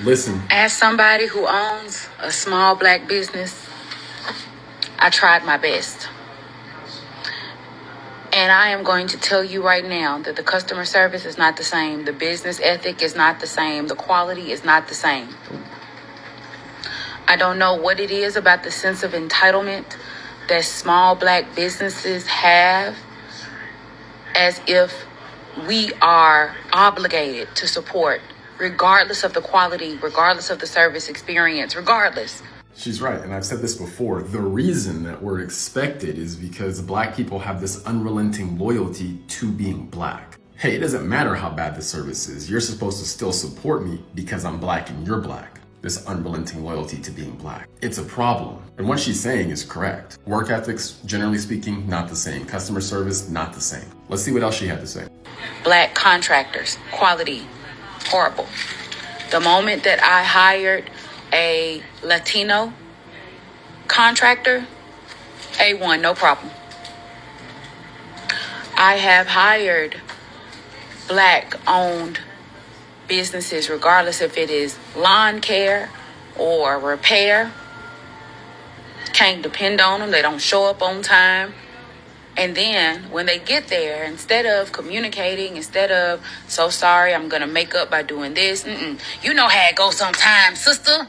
Listen. As somebody who owns a small black business, I tried my best. And I am going to tell you right now that the customer service is not the same. The business ethic is not the same. The quality is not the same. I don't know what it is about the sense of entitlement that small black businesses have, as if we are obligated to support, regardless of the quality, regardless of the service experience, regardless. She's right, and I've said this before. The reason that we're expected is because black people have this unrelenting loyalty to being black. Hey, it doesn't matter how bad the service is. You're supposed to still support me because I'm black and you're black. This unrelenting loyalty to being black. It's a problem. And what she's saying is correct. Work ethics, generally speaking, not the same. Customer service, not the same. Let's see what else she had to say. Black contractors, quality, horrible. The moment that I hired a Latino contractor, A1, no problem. I have hired black-owned businesses, regardless if it is lawn care or repair. Can't depend on them. They don't show up on time. And then when they get there, instead of communicating, instead of, so sorry, I'm going to make up by doing this. You know how it goes sometimes, sister.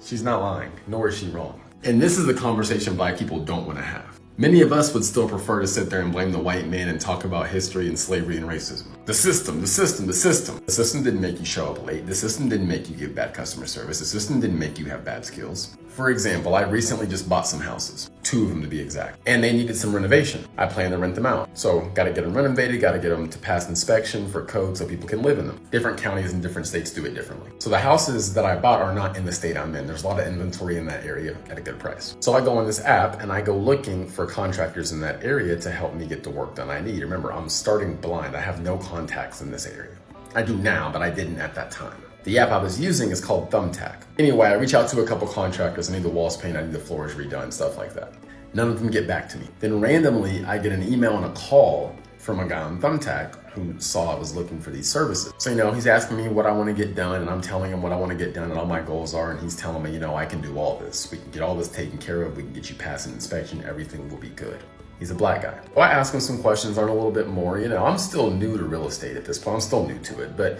She's not lying, nor is she wrong. And this is the conversation black people don't want to have. Many of us would still prefer to sit there and blame the white man and talk about history and slavery and racism. The system, the system, the system. The system didn't make you show up late. The system didn't make you give bad customer service. The system didn't make you have bad skills. For example, I recently just bought some houses, 2 of them to be exact, and they needed some renovation. I plan to rent them out. So gotta get them renovated, gotta get them to pass inspection for code so people can live in them. Different counties and different states do it differently. So the houses that I bought are not in the state I'm in. There's a lot of inventory in that area at a good price. So I go on this app and I go looking for contractors in that area to help me get the work done I need. Remember, I'm starting blind. I have no contacts in this area. I do now, but I didn't at that time. The app I was using is called Thumbtack. Anyway, I reach out to a couple contractors. I need the walls painted, I need the floors redone, stuff like that. None of them get back to me. Then randomly, I get an email and a call from a guy on Thumbtack who saw I was looking for these services. So, he's asking me what I want to get done, and I'm telling him what I want to get done and all my goals are, and he's telling me, I can do all this. We can get all this taken care of. We can get you past an inspection. Everything will be good. He's a black guy. Well, I ask him some questions, learn a little bit more. I'm still new to real estate at this point. I'm still new to it, but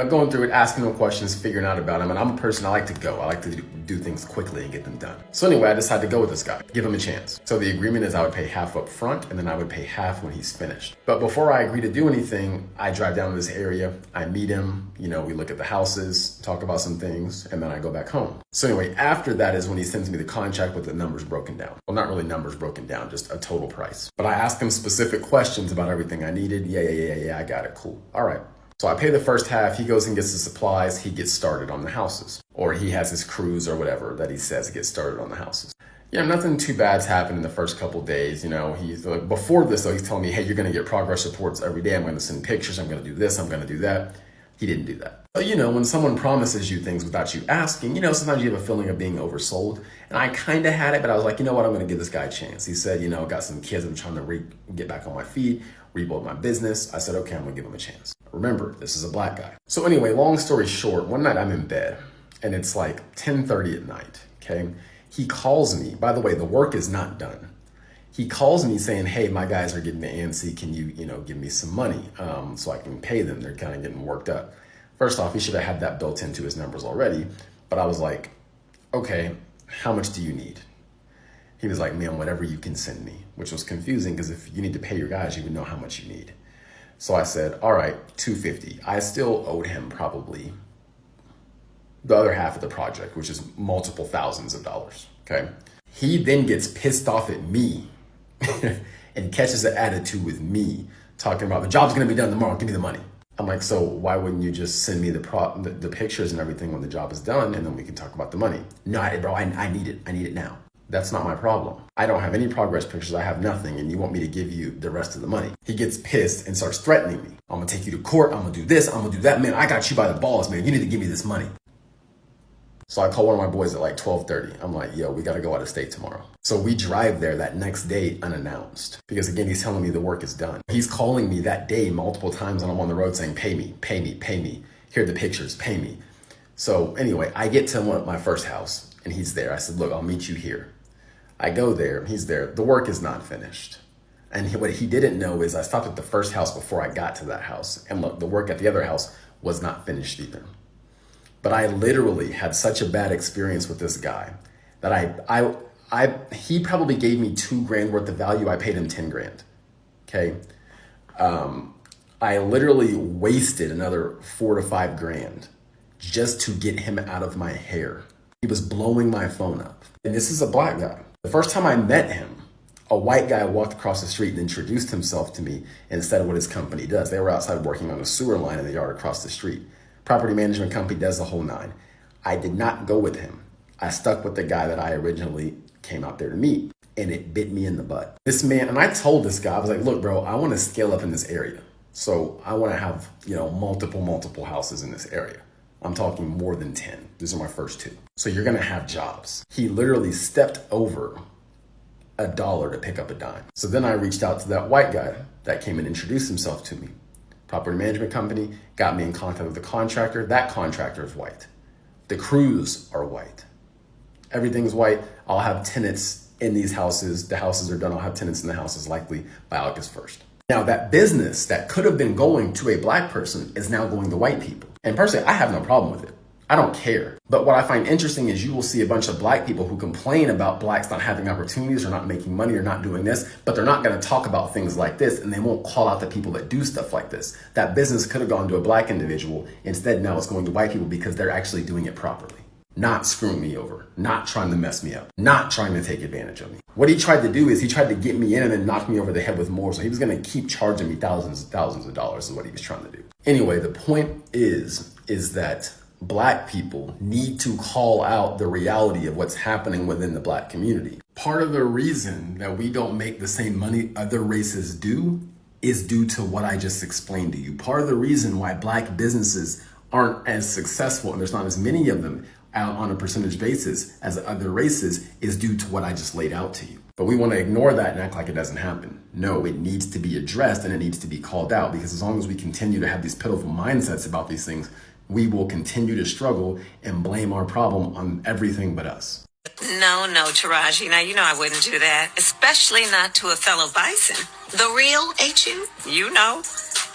going through it, asking him questions, figuring out about him. And I'm a person, I like to go. I like to do things quickly and get them done. So anyway, I decided to go with this guy, give him a chance. So the agreement is I would pay half up front and then I would pay half when he's finished. But before I agree to do anything, I drive down to this area, I meet him, we look at the houses, talk about some things, and then I go back home. So anyway, after that is when he sends me the contract with the numbers broken down. Well, not really numbers broken down, just a total price. But I asked him specific questions about everything I needed. Yeah, I got it, cool. All right. So I pay the first half, he goes and gets the supplies, he gets started on the houses. Or he has his crews or whatever that he says to get started on the houses. Nothing too bad's happened in the first couple days. He's like, before this though, he's telling me, hey, you're gonna get progress reports every day. I'm gonna send pictures, I'm gonna do this, I'm gonna do that. He didn't do that. But when someone promises you things without you asking, sometimes you have a feeling of being oversold. And I kind of had it, but I was like, what, I'm gonna give this guy a chance. He said, got some kids, I'm trying to get back on my feet, rebuild my business. I said, okay, I'm gonna give him a chance. Remember, this is a black guy. So anyway, long story short, one night I'm in bed and it's like 10:30 at night, okay? He calls me, by the way, the work is not done. He calls me saying, hey, my guys are getting the antsy. Can you, give me some money so I can pay them? They're kind of getting worked up. First off, he should have had that built into his numbers already. But I was like, okay, how much do you need? He was like, man, whatever you can send me, which was confusing because if you need to pay your guys, you would know how much you need. So I said, all right, $250. I still owed him probably the other half of the project, which is multiple thousands of dollars, okay? He then gets pissed off at me and catches an attitude with me talking about the job's gonna be done tomorrow, give me the money. I'm like, so why wouldn't you just send me the pictures and everything when the job is done and then we can talk about the money? No, bro, I need it now. That's not my problem. I don't have any progress pictures. I have nothing. And you want me to give you the rest of the money. He gets pissed and starts threatening me. I'm gonna take you to court. I'm gonna do this. I'm gonna do that. Man, I got you by the balls, man. You need to give me this money. So I call one of my boys at like 12:30. I'm like, yo, we gotta go out of state tomorrow. So we drive there that next day unannounced. Because again, he's telling me the work is done. He's calling me that day multiple times and I'm on the road saying, pay me, pay me, pay me. Here are the pictures, pay me. So anyway, I get to my first house and he's there. I said, look, I'll meet you here. I go there, he's there. The work is not finished. And what he didn't know is I stopped at the first house before I got to that house. And look, the work at the other house was not finished either. But I literally had such a bad experience with this guy that he probably gave me $2,000 worth of value. I paid him 10 grand. Okay. I literally wasted another 4 to 5 grand just to get him out of my hair. He was blowing my phone up. And this is a black guy. The first time I met him, a white guy walked across the street and introduced himself to me instead of what his company does. They were outside working on a sewer line in the yard across the street. Property management company does the whole nine. I did not go with him. I stuck with the guy that I originally came out there to meet, and it bit me in the butt. This man, and I told this guy, I was like, look, bro, I want to scale up in this area. So I want to have, multiple houses in this area. I'm talking more than 10. These are my first 2. So you're going to have jobs. He literally stepped over $1 to pick up a dime. So then I reached out to that white guy that came and introduced himself to me. Property management company got me in contact with the contractor. That contractor is white. The crews are white. Everything's white. I'll have tenants in these houses. The houses are done. I'll have tenants in the houses likely by August 1st. Now that business that could have been going to a black person is now going to white people. And personally, I have no problem with it. I don't care. But what I find interesting is you will see a bunch of black people who complain about blacks not having opportunities or not making money or not doing this, but they're not going to talk about things like this, and they won't call out the people that do stuff like this. That business could have gone to a black individual. Instead, now it's going to white people because they're actually doing it properly. Not screwing me over, not trying to mess me up, not trying to take advantage of me. What he tried to do is he tried to get me in and then knock me over the head with more. So he was going to keep charging me thousands of dollars is what he was trying to do. Anyway, the point is that black people need to call out the reality of what's happening within the black community. Part of the reason that we don't make the same money other races do is due to what I just explained to you. Part of the reason why black businesses aren't as successful and there's not as many of them out on a percentage basis as other races is due to what I just laid out to you. But we want to ignore that and act like it doesn't happen. No, it needs to be addressed and it needs to be called out, because as long as we continue to have these pitiful mindsets about these things, we will continue to struggle and blame our problem on everything but us. No, Taraji. Now, I wouldn't do that, especially not to a fellow bison. The real HU,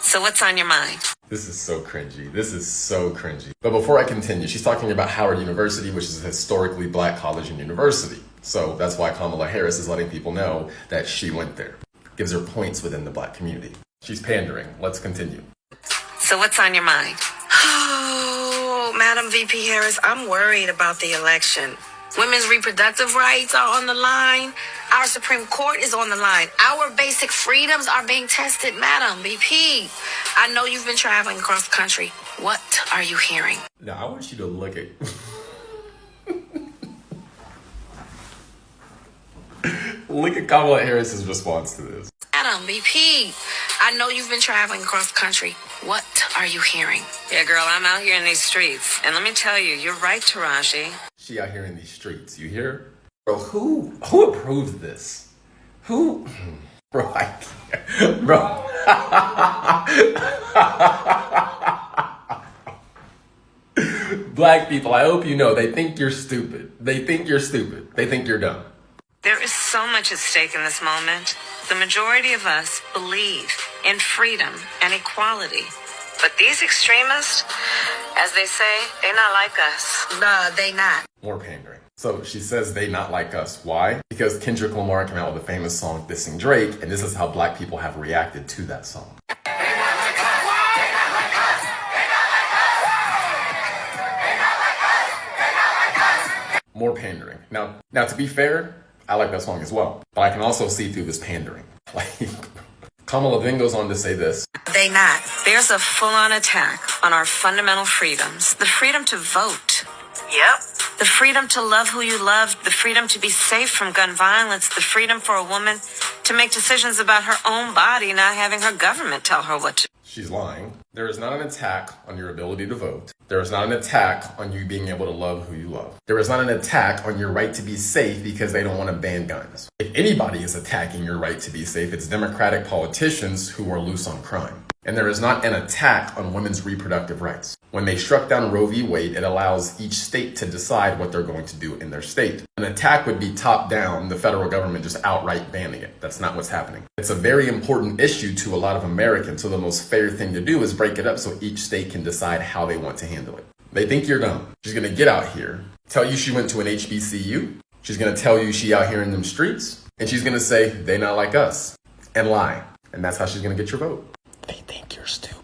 So what's on your mind? This is so cringy. But before I continue, she's talking about Howard University, which is a historically black college and university. So that's why Kamala Harris is letting people know that she went there. Gives her points within the black community. She's pandering. Let's continue. So what's on your mind? Oh, Madam VP Harris, I'm worried about the election. Women's reproductive rights are on the line. Our Supreme Court is on the line. Our basic freedoms are being tested, Madam VP. I know you've been traveling across the country. What are you hearing? Now, I want you to look at... Look at Kamala Harris's response to this. Madam VP, I know you've been traveling across the country. What are you hearing? Yeah, girl, I'm out here in these streets. And let me tell you, you're right, Taraji. She out here in these streets, you hear? Bro, who approved this? Who? Bro, I can't. Bro. Black people, I hope you know, they think you're stupid. They think you're dumb. There is so much at stake in this moment. The majority of us believe in freedom and equality. But these extremists, as they say, they're not like us. They not. More pandering. So she says they not like us. Why? Because Kendrick Lamar came out with a famous song dissing Drake, and this is how black people have reacted to that song. More pandering. Now to be fair, I like that song as well, but I can also see through this pandering. Like, Kamala then goes on to say this. They not. There's a full-on attack on our fundamental freedoms. The freedom to vote. Yep. The freedom to love who you love. The freedom to be safe from gun violence. The freedom for a woman to make decisions about her own body, not having her government tell her what to do. She's lying. There is not an attack on your ability to vote. There is not an attack on you being able to love who you love. There is not an attack on your right to be safe because they don't want to ban guns. If anybody is attacking your right to be safe, it's Democratic politicians who are loose on crime. And there is not an attack on women's reproductive rights. When they struck down Roe v. Wade, it allows each state to decide what they're going to do in their state. An attack would be top down, the federal government just outright banning it. That's not what's happening. It's a very important issue to a lot of Americans, so the most fair thing to do is break it up so each state can decide how they want to handle it. They think you're dumb. She's gonna get out here, tell you she went to an HBCU, she's gonna tell you she out here in them streets, and she's gonna say they not like us, and lie. And that's how she's gonna get your vote. They think you're stupid.